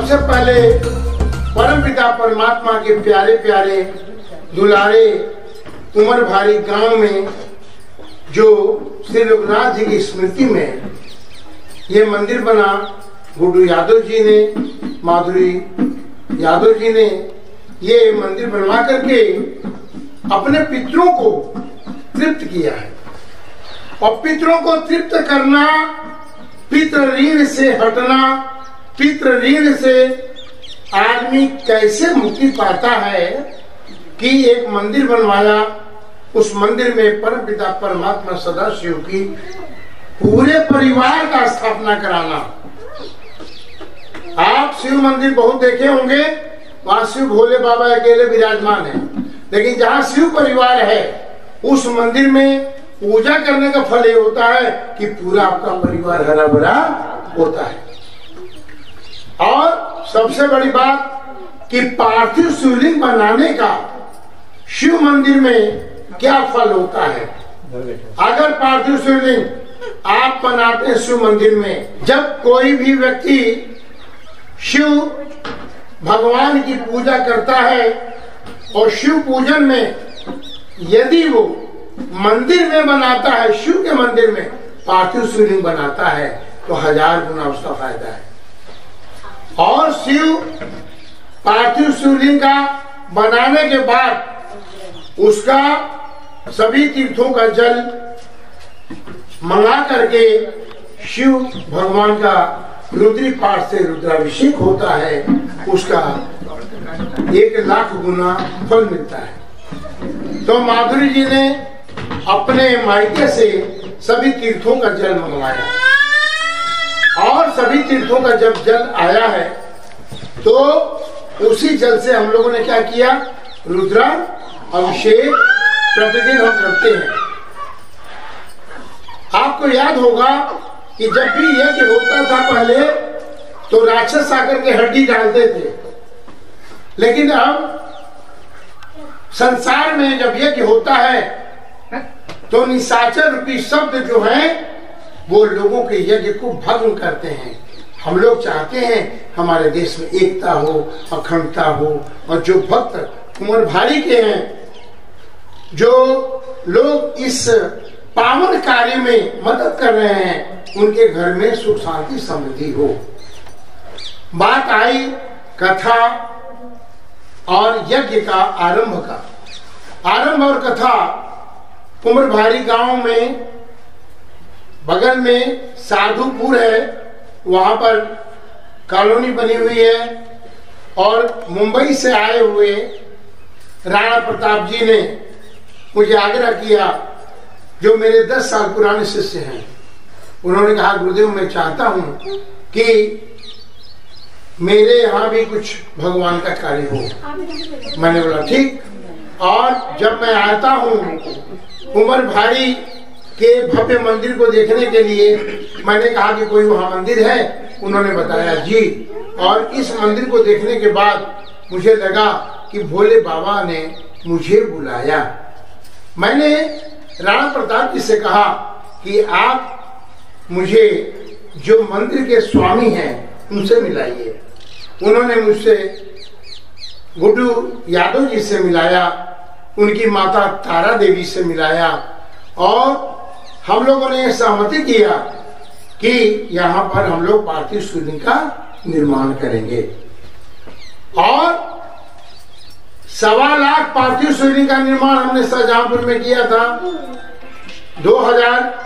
सबसे पहले परमपिता परमात्मा के प्यारे प्यारे दुलारे कुंवरभारी गांव में जो श्री लोकनाथ जी की स्मृति में ये मंदिर बना, गुड्डू यादव जी ने, माधुरी यादव जी ने ये मंदिर बनवा करके अपने पितरों को तृप्त किया है। और पितरों को तृप्त करना, पितृ ऋण से हटना, पितृ ऋण से आदमी कैसे मुक्ति पाता है कि एक मंदिर बनवाया, उस मंदिर में परमपिता परमात्मा सदाशिव की पूरे परिवार का स्थापना कराना। आप शिव मंदिर बहुत देखे होंगे, वहां शिव भोले बाबा अकेले विराजमान है, लेकिन जहां शिव परिवार है उस मंदिर में पूजा करने का फल ये होता है कि पूरा आपका परिवार हरा भरा होता है। और सबसे बड़ी बात कि पार्थिव शिवलिंग बनाने का शिव मंदिर में क्या फल होता है। अगर पार्थिव शिवलिंग आप बनाते हैं शिव मंदिर में, जब कोई भी व्यक्ति शिव भगवान की पूजा करता है और शिव पूजन में यदि वो मंदिर में बनाता है, शिव के मंदिर में पार्थिव शिवलिंग बनाता है तो 1000 गुना उसका फायदा है। और शिव पार्थिव शिवलिंग का बनाने के बाद उसका सभी तीर्थों का जल मंगा करके शिव भगवान का रुद्री पाठ से रुद्राभिषेक होता है, उसका 1,00,000 गुना फल मिलता है। तो माधुरी जी ने अपने मायके से सभी तीर्थों का जल मंगवाया और सभी तीर्थों का जब जल आया है तो उसी जल से हम लोगों ने क्या किया, रुद्रा अभिषेक प्रतिदिन हम करते हैं। आपको याद होगा कि जब भी यज्ञ होता था पहले तो राक्षस आकर के हड्डी डालते थे, लेकिन अब संसार में जब यज्ञ होता है तो निशाचर रूपी शब्द जो है वो लोगों के यज्ञ को भंग करते हैं। हम लोग चाहते हैं हमारे देश में एकता हो, अखंडता हो, और जो भक्त कुंवरभारी के हैं, जो लोग इस पावन कार्य में मदद कर रहे हैं, उनके घर में सुख शांति समृद्धि हो। बात आई कथा और यज्ञ का आरंभ का। आरंभ और कथा कुंवरभारी गांव में बगल में साधुपुर है, वहां पर कॉलोनी बनी हुई है और मुंबई से आए हुए राणा प्रताप जी ने मुझे आग्रह किया, जो मेरे 10 साल पुराने शिष्य हैं। उन्होंने कहा, गुरुदेव मैं चाहता हूं कि मेरे यहाँ भी कुछ भगवान का कार्य हो। मैंने बोला ठीक। और जब मैं आता हूँ कुंवरभारी के भव्य मंदिर को देखने के लिए, मैंने कहा कि कोई वहाँ मंदिर है? उन्होंने बताया जी। और इस मंदिर को देखने के बाद मुझे लगा कि भोले बाबा ने मुझे बुलाया। मैंने राणा प्रताप जी से कहा कि आप मुझे जो मंदिर के स्वामी हैं उनसे मिलाइए। उन्होंने मुझसे गुड्डू यादव जी से मिलाया, उनकी माता तारा देवी से मिलाया, और हम लोगों ने सहमति किया कि यहाँ पर हम लोग पार्थिव शिवलिंग का निर्माण करेंगे। और 1.25 पार्थिव शिवलिंग का निर्माण हमने शाहजहांपुर में किया था। 2000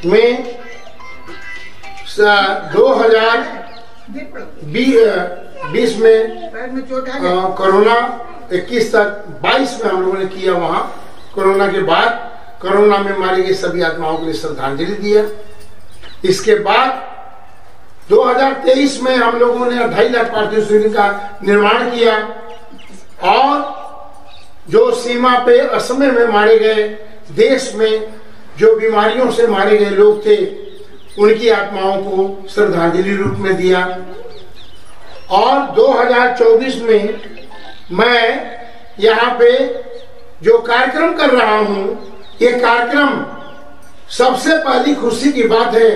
में 2020 में कोरोना 21 तक 22 में हम लोगों ने किया। वहां कोरोना के बाद कोरोना में मारी गई सभी आत्माओं के लिए श्रद्धांजलि दिया। इसके बाद 2023 में हम लोगों ने 2.5 लाख पार्थिव शिवलिंग का निर्माण किया। और जो सीमा पे असमय में मारे गए, देश में जो बीमारियों से मारे गए लोग थे, उनकी आत्माओं को श्रद्धांजलि रूप में दिया। और 2024 में मैं यहाँ पे जो कार्यक्रम कर रहा हूँ, ये कार्यक्रम सबसे पहली खुशी की बात है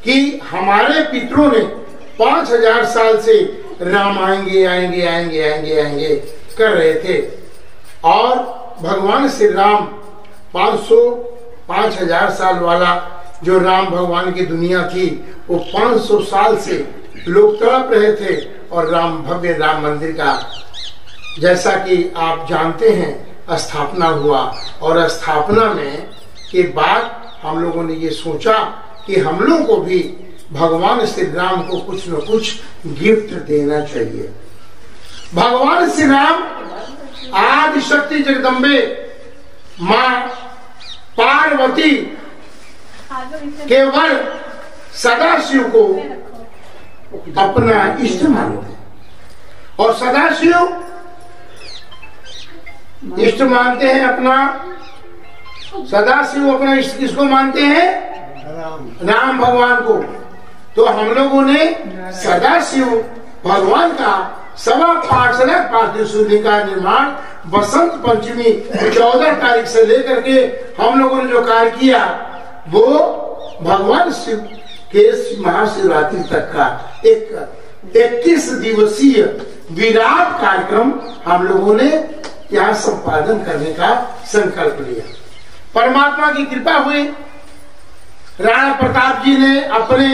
कि हमारे पितरों ने 5000 साल से राम आएंगे आएंगे आएंगे आएंगे आएंगे कर रहे थे। और भगवान श्री राम 5000 साल वाला जो राम भगवान की दुनिया थी, वो 500 साल से लोग तड़प रहे थे। और भव्य राम मंदिर का जैसा कि आप जानते हैं स्थापना हुआ, और स्थापना में के बाद हम लोगों ने ये सोचा कि हम लोगों को भी भगवान श्री राम को कुछ न कुछ गिफ्ट देना चाहिए। भगवान श्री राम आदि शक्ति जगदम्बे माँ पार्वती केवल सदाशिव को अपना इष्ट मानते हैं, और सदाशिव इष्ट मानते हैं अपना, सदाशिव अपना इष्ट किसको मानते हैं? राम भगवान को। तो हम लोगों ने सदाशिव भगवान का 5.25 लाख पार्थिव शिवलिंग का निर्माण बसंत पंचमी 14 तारीख से लेकर के हम लोगों ने जो कार्य किया, वो भगवान शिव के महाशिवरात्रि तक का एक 21 दिवसीय विराट कार्यक्रम हम लोगों ने यहाँ संपादन करने का संकल्प लिया। परमात्मा की कृपा हुई, राणा प्रताप जी ने अपने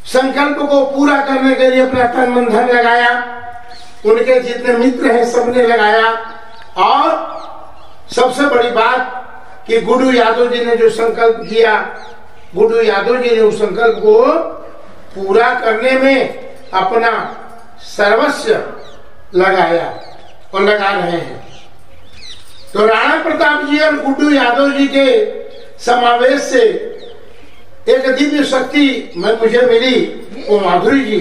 संकल्प को पूरा करने के लिए अपना तन मन धन लगाया, उनके जितने मित्र हैं सबने लगाया। और सबसे बड़ी बात कि गुड्डू यादव जी ने जो संकल्प किया, गुड्डू यादव जी ने उस संकल्प को पूरा करने में अपना सर्वस्व लगाया और लगा रहे हैं। तो राणा प्रताप जी और गुड्डू यादव जी के समावेश से एक दिव्य शक्ति मुझे मिली, वो माधुरी जी।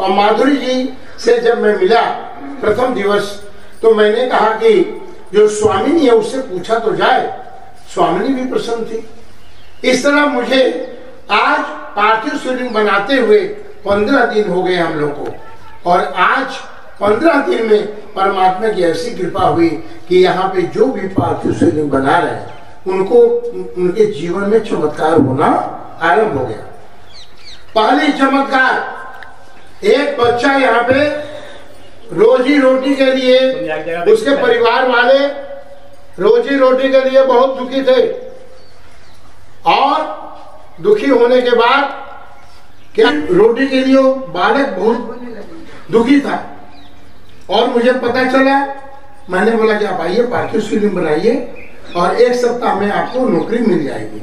और माधुरी जी से जब मैं मिला प्रथम दिवस, तो मैंने कहा कि जो स्वामिनी है उससे पूछा तो जाए। स्वामिनी भी प्रसन्न थी। इस तरह मुझे आज पार्थिव शिवलिंग बनाते हुए 15 दिन हो गए हम लोग को, और आज 15 दिन में परमात्मा की ऐसी कृपा हुई कि यहाँ पे जो भी पार्थिव शिवलिंग बना रहे हैं उनको उनके जीवन में चमत्कार होना आरंभ हो गया। पहली चमत्कार, एक बच्चा यहाँ पे रोजी रोटी के लिए, उसके परिवार वाले रोजी रोटी के लिए बहुत दुखी थे, और दुखी होने के बाद क्या रोटी के लिए बालक बहुत दुखी था। और मुझे पता चला, मैंने बोला कि आप आइए पार्थिव शिवलिंग बनाइए और 1 सप्ताह में आपको नौकरी मिल जाएगी।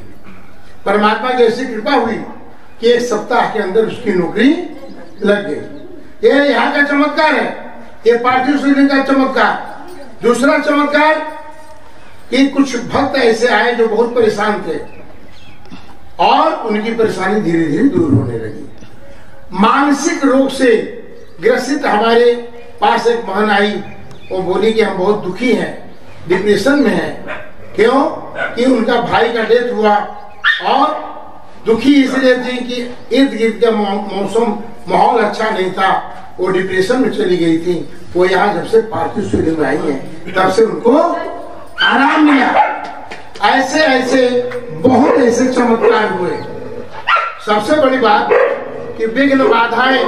परमात्मा की ऐसी कृपा हुई कि 1 सप्ताह के अंदर उसकी नौकरी लग गई। ये यहाँ का चमत्कार है, ये पार्थिव शिवलिंग का चमत्कार। दूसरा चमत्कार कि कुछ भक्त ऐसे आए जो बहुत परेशान थे, और उनकी परेशानी धीरे धीरे दूर होने लगी। मानसिक रोग से ग्रसित हमारे पास एक बहन आई, वो बोली कि हम बहुत दुखी हैं, डिप्रेशन में हैं। क्यों? कि उनका भाई का डेथ हुआ, और दुखी इसलिए थी कि इर्द गिर्द का मौसम माहौल अच्छा नहीं था, वो डिप्रेशन में चली गई थी। वो यहाँ जब से पार्थिव शिवलिंग में आई है तब से उनको आराम मिला। ऐसे ऐसे बहुत ऐसे चमत्कार हुए। सबसे बड़ी बात कि विघ्न बाधाएं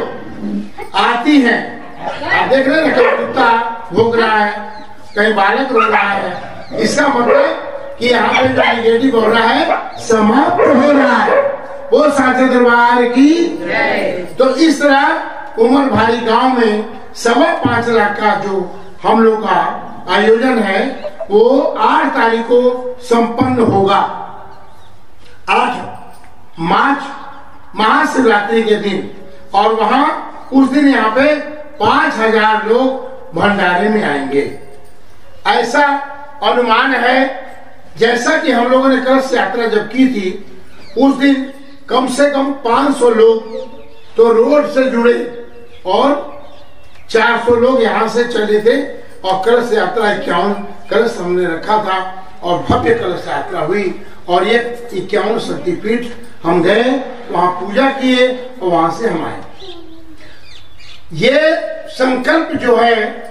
आती हैं। आप देख रहे हैं, कहीं कुत्ता भोग रहा है, कहीं बालक रो रहा है, इसका मतलब कि यहाँ पे जो नेगेटिव हो रहा है समाप्त हो रहा है। वो साचे दरबार की। तो इस तरह उमर भारी गांव में 5.25 लाख का जो हम लोग का आयोजन है वो 8 तारीख को संपन्न होगा। 8 मार्च महाशिवरात्रि के दिन, और वहां उस दिन यहाँ पे 5000 लोग भंडारे में आएंगे, ऐसा अनुमान है। जैसा कि हम लोगों ने कलश यात्रा जब की थी, उस दिन कम से कम 500 लोग तो रोड से जुड़े, और 400 लोग यहाँ से चले थे, और कलश यात्रा 51 कलश हमने रखा था, और भव्य कलश यात्रा हुई। और ये 51 शक्तिपीठ हम गए, वहां पूजा किए, और वहां से हम आए। ये संकल्प जो है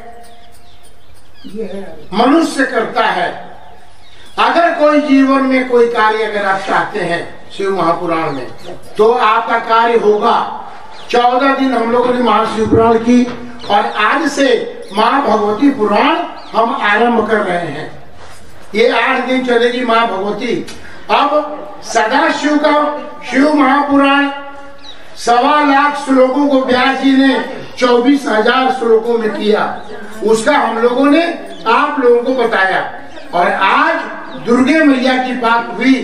मनुष्य करता है। अगर कोई जीवन में कोई कार्य अगर आप चाहते हैं शिव महापुराण में, तो आपका कार्य होगा। 14 दिन हम लोगों ने महाशिव पुराण की और आज से माँ भगवती पुराण हम आरंभ कर रहे हैं। ये 8 दिन चलेगी माँ भगवती। अब सदाशिव का शिव महापुराण 1.25 लाख श्लोकों को व्यास जी ने 24,000 श्लोकों में किया, उसका हम लोगों ने आप लोगों को बताया। और आज दुर्गे मैया की बात हुई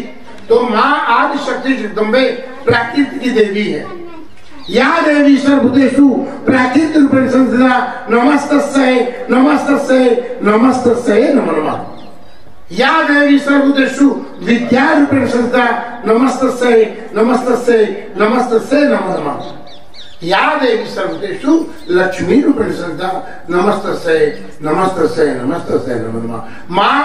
तो माँ आदि शक्ति जगदम्बे प्राकृत की देवी है। या देवी सर्वभूतेषु प्राकृत रूपेण संस्थिता नमस्तस्यै नमस्तस्यै नमस्तस्यै नमो नमः। या देवी सर्वभूतेषु विद्या रूपेण संस्थिता नमस्तस्यै नमस्तस्यै नमस्तस्यै नमो नमः। या देवी सर्वभूतेषु लक्ष्मी रूपेण संस्थिता नमस्तस्यै नमस्तस्यै नमस्तस्यै नमो नमः। माँ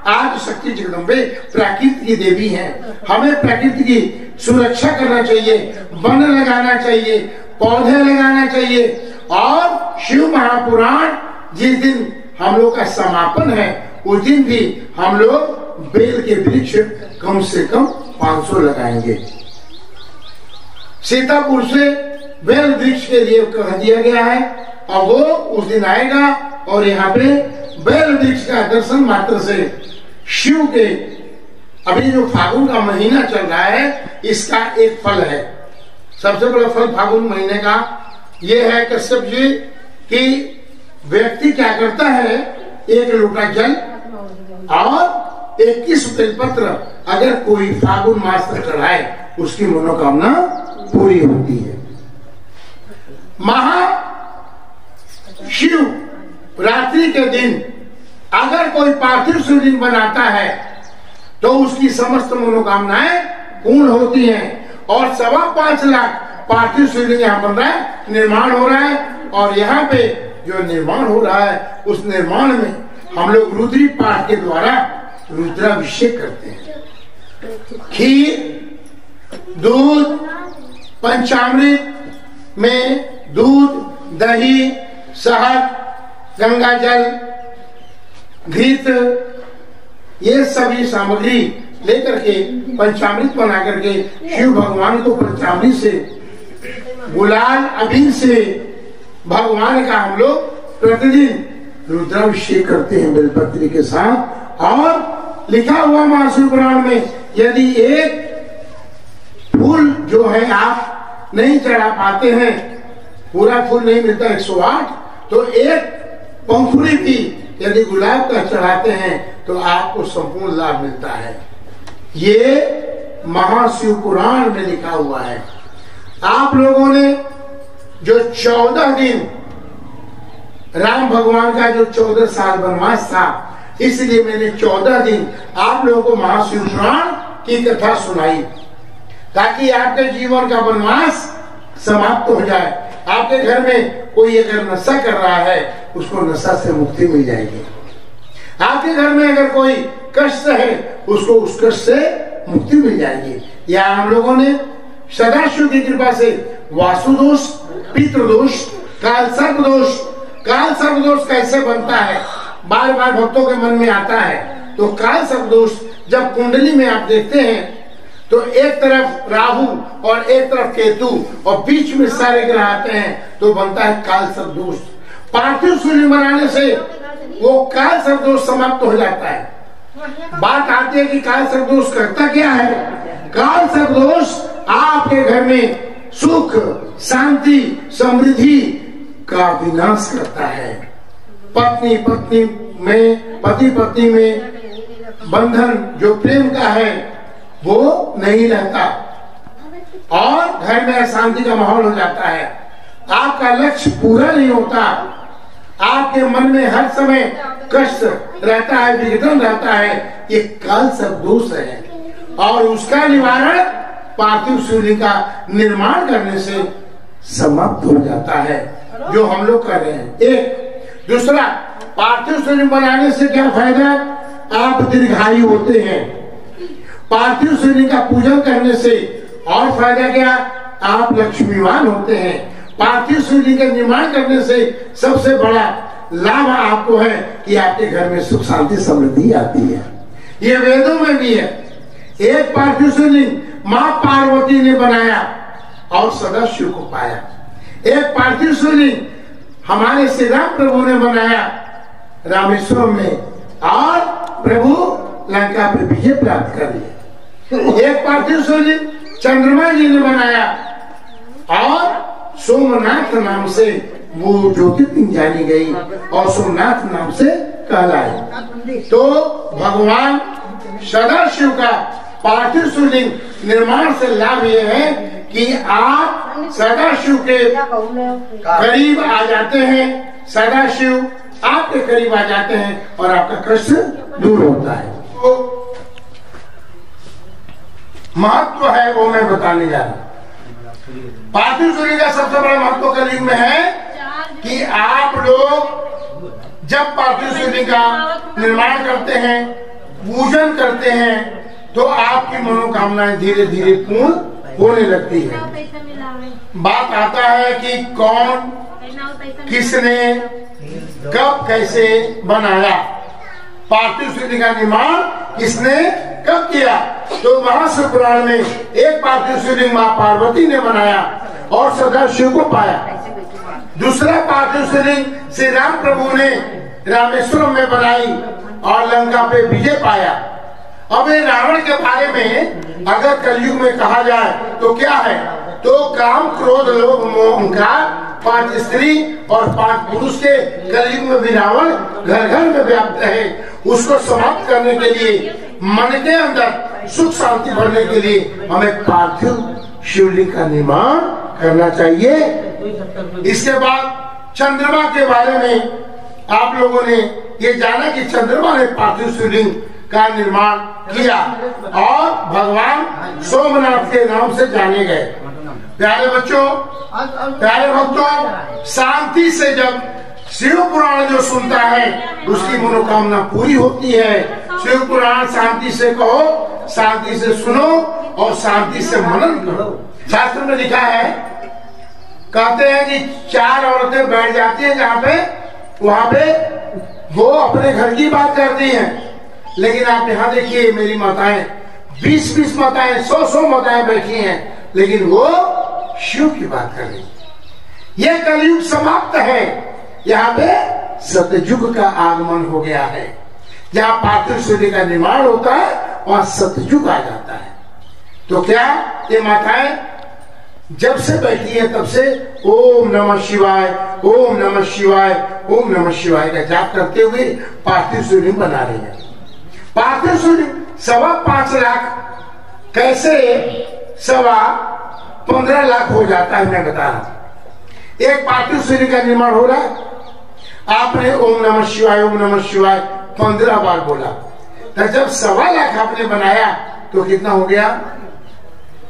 आदि शक्ति जगदम्बे प्रकृति की देवी हैं। हमें प्रकृति की सुरक्षा करना चाहिए, वन लगाना चाहिए, पौधे लगाना चाहिए। और शिव महापुराण जिस दिन हम लोग का समापन है उस दिन भी हम लोग बेल के वृक्ष कम से कम 500 लगाएंगे। सीतापुर से बेल वृक्ष के लिए कह दिया गया है और वो उस दिन आएगा और यहाँ पे बेल वृक्ष का दर्शन मात्र से शिव के, अभी जो फागुन का महीना चल रहा है इसका एक फल है। सबसे बड़ा फल फागुन महीने का ये है कश्यप जी कि व्यक्ति क्या करता है, 1 लोटा जल और 21 बेलपत्र अगर कोई फागुन मास तक चढ़ाए उसकी मनोकामना पूरी होती है। महाशिव रात्रि के दिन अगर कोई पार्थिव शिवलिंग बनाता है तो उसकी समस्त मनोकामनाएं पूर्ण होती हैं। और 5.25 लाख पार्थिव शिवलिंग यहाँ बन रहा है, निर्माण हो रहा है। और यहाँ पे जो निर्माण हो रहा है उस निर्माण में हम लोग रुद्री पाठ के द्वारा रुद्राभिषेक करते हैं। खीर, दूध, पंचामृत में दूध, दही, शहद, गंगा जल, घृत, ये सभी सामग्री लेकर के पंचामृत बना करके शिव भगवान को पंचामृत से, गुलाल अबीर से भगवान का हम लोग प्रतिदिन रुद्राभिषेक करते हैं बेलपत्री के साथ। और लिखा हुआ महाशिव पुराण में यदि एक फूल जो है आप नहीं चढ़ा पाते हैं, पूरा फूल नहीं मिलता 108, तो एक पंखुड़ी भी यदि गुलाब का चढ़ाते हैं तो आपको संपूर्ण लाभ मिलता है। ये महाशिव पुराण में लिखा हुआ है। आप लोगों ने जो 14 दिन राम भगवान का जो 14 साल वनवास था, इसलिए मैंने 14 दिन आप लोगों को महाशिव पुराण की कथा सुनाई ताकि आपके जीवन का वनवास समाप्त हो जाए। आपके घर में कोई अगर नशा कर रहा है उसको नशा से मुक्ति मिल जाएगी। आपके घर में अगर कोई कष्ट है उसको उस कष्ट से मुक्ति मिल जाएगी। या हम लोगों ने सदाशिव की कृपा से वासुदोष, पितृदोष, काल सर्प दोष कैसे बनता है बार बार भक्तों के मन में आता है। तो काल सर्प दोष जब कुंडली में आप देखते हैं तो एक तरफ राहु और एक तरफ केतु और बीच में सारे ग्रह आते हैं तो बनता है काल सर्प दोष। पार्थिव शिवलिंग बनाने से वो काल सर्प दोष समाप्त हो जाता है। बात आती है कि काल सर्प दोष करता क्या है। काल सर्प दोष आपके घर में सुख, शांति, समृद्धि का विनाश करता है। पत्नी पत्नी में, पति पत्नी में बंधन जो प्रेम का है वो नहीं रहता और घर में अशांति का माहौल हो जाता है। आपका लक्ष्य पूरा नहीं होता, आपके मन में हर समय कष्ट रहता है, विघटन रहता है। ये काल सर्प दोष है और उसका निवारण पार्थिव शिवलिंग का निर्माण करने से समाप्त हो जाता है, जो हम लोग कर रहे हैं। एक दूसरा, पार्थिव शिवलिंग बनाने से क्या फायदा, आप दीर्घायु होते हैं। पार्थिव शिवलिंग का पूजन करने से और फायदा क्या, आप लक्ष्मीवान होते हैं। पार्थिव शिवलिंग का निर्माण करने से सबसे बड़ा लाभ आपको है कि आपके घर में सुख शांति समृद्धि आती है। ये वेदों में भी है। एक पार्थिव शिवलिंग माँ पार्वती ने बनाया और सदाशिव को पाया। एक पार्थिव शिवलिंग हमारे श्री राम प्रभु ने बनाया रामेश्वरम में, और प्रभु लंका पर विजय प्राप्त कर लिए। एक पार्थिव शिवलिंग चंद्रमा जी ने बनाया, और सोमनाथ नाम से वो ज्योतिर्लिंग जानी गई और सोमनाथ नाम से कहलाई। तो भगवान सदाशिव का पार्थिव शिवलिंग निर्माण से लाभ ये है कि आप सदाशिव के करीब आ जाते हैं, सदाशिव आपके करीब आ जाते हैं और आपका कष्ट दूर होता है। तो महत्व है वो मैं बताने जा रहा हूँ। पार्थिव शिवलिंग का सबसे बड़ा महत्व कलयुग में है कि आप लोग जब पार्थिव शिवलिंग का निर्माण करते हैं, पूजन करते हैं, तो आपकी मनोकामनाएं धीरे धीरे पूर्ण होने लगती है। बात आता है कि कौन किसने कब कैसे बनाया, पार्थिव शिवलिंग का निर्माण किसने कब किया। तो महाशिव पुराण में एक पार्थिव शिवलिंग मां पार्वती ने बनाया और सदाशिव को पाया। दूसरा पार्थिव शिवलिंग श्री राम प्रभु ने रामेश्वरम में बनाई और लंका पे विजय पाया। अब ये रावण के बारे में अगर कलयुग में कहा जाए तो क्या है, तो काम क्रोध लोभ मोह अहंकार 5 स्त्री और 5 पुरुष के कलयुग में भी रावण घर घर में व्याप्त रहे, उसको समाप्त करने के लिए मन के अंदर सुख शांति भरने के लिए हमें पार्थिव शिवलिंग का निर्माण करना चाहिए। इसके बाद चंद्रमा के बारे में आप लोगों ने ये जाना कि चंद्रमा ने पार्थिव शिवलिंग का निर्माण किया और भगवान सोमनाथ के नाम से जाने गए। प्यारे बच्चों, प्यारे भक्तों, शांति से जब शिव पुराण जो सुनता है उसकी मनोकामना पूरी होती है। शिव पुराण शांति से कहो, शांति से सुनो और शांति से मनन करो। शास्त्र में लिखा है, कहते हैं कि 4 औरतें बैठ जाती हैं जहाँ पे, वहां पे वो अपने घर की बात करती हैं, लेकिन आप यहाँ देखिए मेरी माताएं 20-20 माताएं 100-100 माताएं बैठी हैं, लेकिन वो शिव की बात कर रही है। यह कलयुग समाप्त है, यहाँ पे सतयुग का आगमन हो गया है। जहाँ पार्थिव शिवलिंग का निर्माण होता है वहां सतयुग आ जाता है। तो क्या ये माताएं जब से बैठी है तब से ओम नमः शिवाय, ओम नमः शिवाय, ओम नमः शिवाय का जाप करते हुए पार्थिव शिवलिंग बना रही है। पार्थिव शिवलिंग 5.25 लाख कैसे 15.25 लाख हो जाता है, मैं बता रहा हूं। एक पार्थिव शिवलिंग का निर्माण हो रहा है, आपने ओम नमः शिवाय, ओम नमः शिवाय 15 बार बोला, तो जब 1.25 लाख आपने बनाया तो कितना हो गया?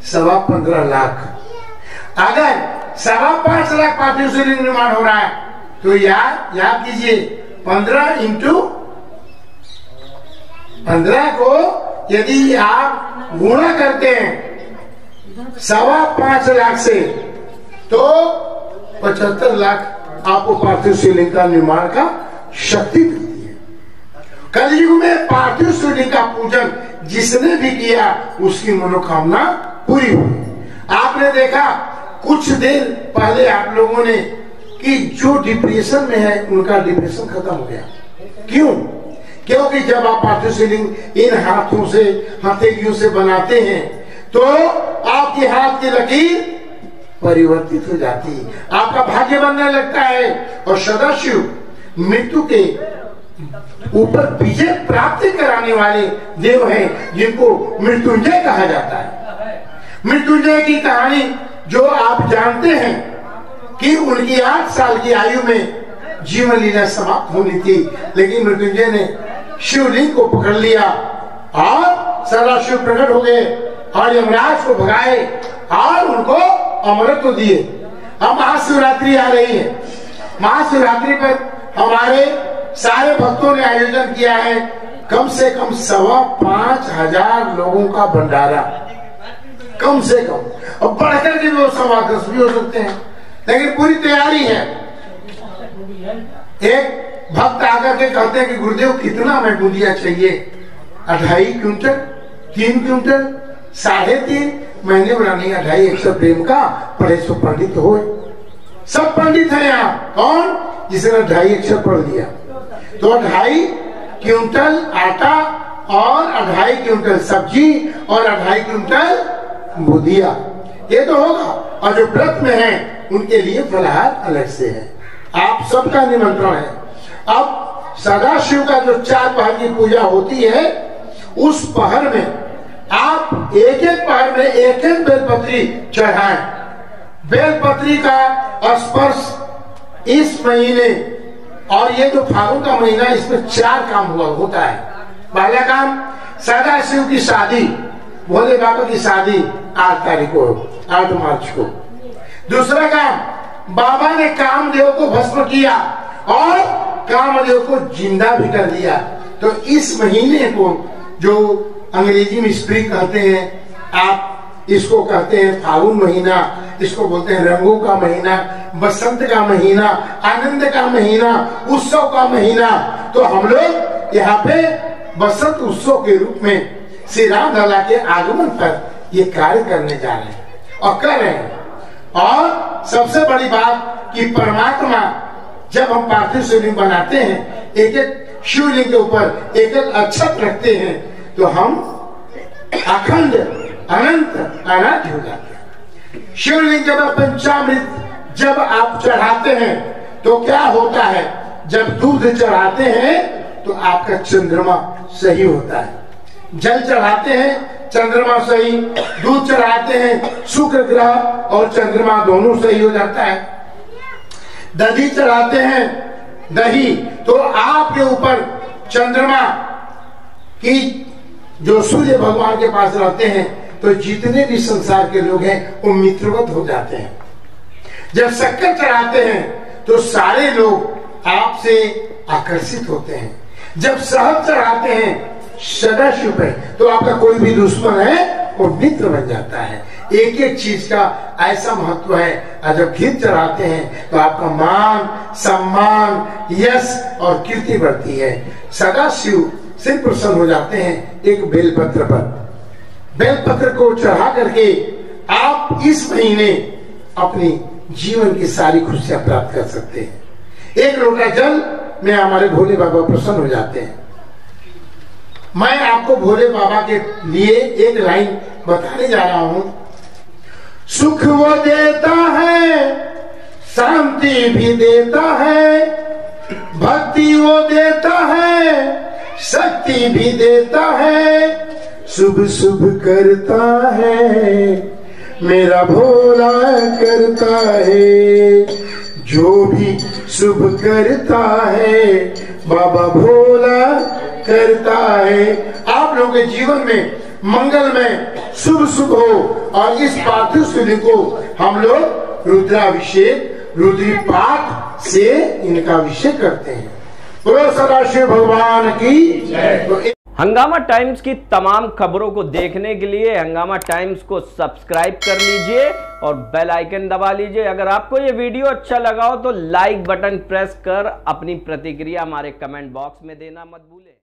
15.25 लाख। अगर 5.25 लाख पार्थिव शिवलिंग निर्माण हो रहा है तो याद कीजिए 15 × 15 को यदि आप गुणा करते हैं 5.25 लाख से तो 75 लाख आपको पार्थिव शिवलिंग का निर्माण का शक्ति मिलती है। कलयुग में पार्थिव शिवलिंग का पूजन जिसने भी किया उसकी मनोकामना पूरी हुई। आपने देखा कुछ देर पहले आप लोगों ने कि जो डिप्रेशन में है उनका डिप्रेशन खत्म हो गया। क्यों? क्योंकि जब आप पार्थिव शिवलिंग इन हाथों से, हथेलियों से बनाते हैं तो आपके हाथ की लकीर परिवर्तित हो जाती है, आपका भाग्य बनने लगता है और सदाशिव मृत्यु के ऊपर विजय प्राप्ति कराने वाले देव हैं जिनको मृत्युंजय कहा जाता है। मृत्युंजय की कहानी जो आप जानते हैं कि उनकी 8 साल की आयु में जीवन लीला समाप्त होनी थी, लेकिन मृत्युंजय ने शिवलिंग को पकड़ लिया और सदाशिव प्रकट हो गए और यमराज को भगाए और उनको अमृत दिए। अब महाशिवरात्रि आ रही है, महाशिवरात्रि पर हमारे सारे भक्तों ने आयोजन किया है कम से कम 5,500 लोगों का भंडारा, कम से कम। अब बढ़कर के वो 10 भी हो सकते हैं, लेकिन पूरी तैयारी है। एक भक्त आकर के कहते हैं कि गुरुदेव कितना में बूंदिया चाहिए? 2.5 क्विंटल, 3 क्विंटल, 3.5 महीने बनाने 2.5 100 प्रेम का पढ़े सो पंडित हो। सब पंडित हैं यहाँ। कौन? जिसने 2.5 अक्षर पढ़ दिया। तो 2.5 क्विंटल आटा और 2.5 क्विंटल सब्जी और 2.5 क्विंटल बुदिया, ये तो होगा। और जो व्रत में है उनके लिए फलाहार अलग से है। आप सबका निमंत्रण है। अब सदाशिव का जो 4 पहर की पूजा होती है, उस पहर में आप एक पहर में एक बेलपत्री चढ़ाएं। बेलपत्री का स्पर्श इस महीने और ये जो फागुन का महीना, इसमें 4 काम होता है। पहला काम, सदाशिव की शादी, भोले बाबा की शादी 8 तारीख को, 8 मार्च को। दूसरा काम, बाबा ने कामदेव को भस्म किया और कामदेव को जिंदा भी कर दिया। तो इस महीने को जो अंग्रेजी में स्प्रिंग कहते हैं, आप इसको कहते हैं फागुन महीना, इसको बोलते हैं रंगों का महीना, बसंत का महीना, आनंद का महीना, उत्सव का महीना। तो हम लोग यहाँ पे बसंत उत्सव के रूप में श्री राम लला के आगमन पर ये कार्य करने जा रहे हैं और कर रहे हैं। और सबसे बड़ी बात कि परमात्मा, जब हम पार्थिव शिवलिंग बनाते हैं, एक शिवलिंग के ऊपर एक अक्षत रखते हैं, तो हम अखंड अनंत अनाथ हो जाते हैं। शिवलिंग के बाद पंचामृत जब आप चढ़ाते हैं तो क्या होता है? जब दूध चढ़ाते हैं तो आपका चंद्रमा सही होता है। जल चढ़ाते हैं, चंद्रमा सही। दूध चढ़ाते हैं, शुक्र ग्रह और चंद्रमा दोनों सही हो जाता है। दही चढ़ाते हैं, दही, तो आपके ऊपर चंद्रमा की जो सूर्य भगवान के पास रहते हैं, तो जितने भी संसार के लोग हैं वो मित्रवत हो जाते हैं। जब शक्कर चढ़ाते हैं तो सारे लोग आपसे आकर्षित होते हैं। जब शहद चढ़ाते हैं सदाशिव पे, तो आपका कोई भी दुश्मन है वो मित्र बन जाता है। एक एक चीज का ऐसा महत्व है। और जब घी चढ़ाते हैं तो आपका मान, सम्मान, यश और कीर्ति बढ़ती है। सदाशिव से प्रसन्न हो जाते हैं। एक बेलपत्र पर, बेलपत्र को चढ़ा करके आप इस महीने अपनी जीवन की सारी खुशियां प्राप्त कर सकते हैं। एक लोटा जल में हमारे भोले बाबा प्रसन्न हो जाते हैं। मैं आपको भोले बाबा के लिए एक लाइन बताने जा रहा हूं। सुख वो देता है, शांति भी देता है, भक्ति वो देता है, शक्ति भी देता है, शुभ शुभ करता है, मेरा भोला करता है। जो भी शुभ करता है बाबा भोला करता है। आप लोगों के जीवन में मंगलमय शुभ शुभ हो। और इस पार्थिव शिवलिंग को हम लोग रुद्राभिषेक, रुद्री पाठ से इनका अभिषेक करते हैं। बोलो सदाशिव भगवान की जय। हंगामा टाइम्स की तमाम खबरों को देखने के लिए हंगामा टाइम्स को सब्सक्राइब कर लीजिए और बेल आइकन दबा लीजिए। अगर आपको ये वीडियो अच्छा लगा हो तो लाइक बटन प्रेस कर अपनी प्रतिक्रिया हमारे कमेंट बॉक्स में देना मत भूलें।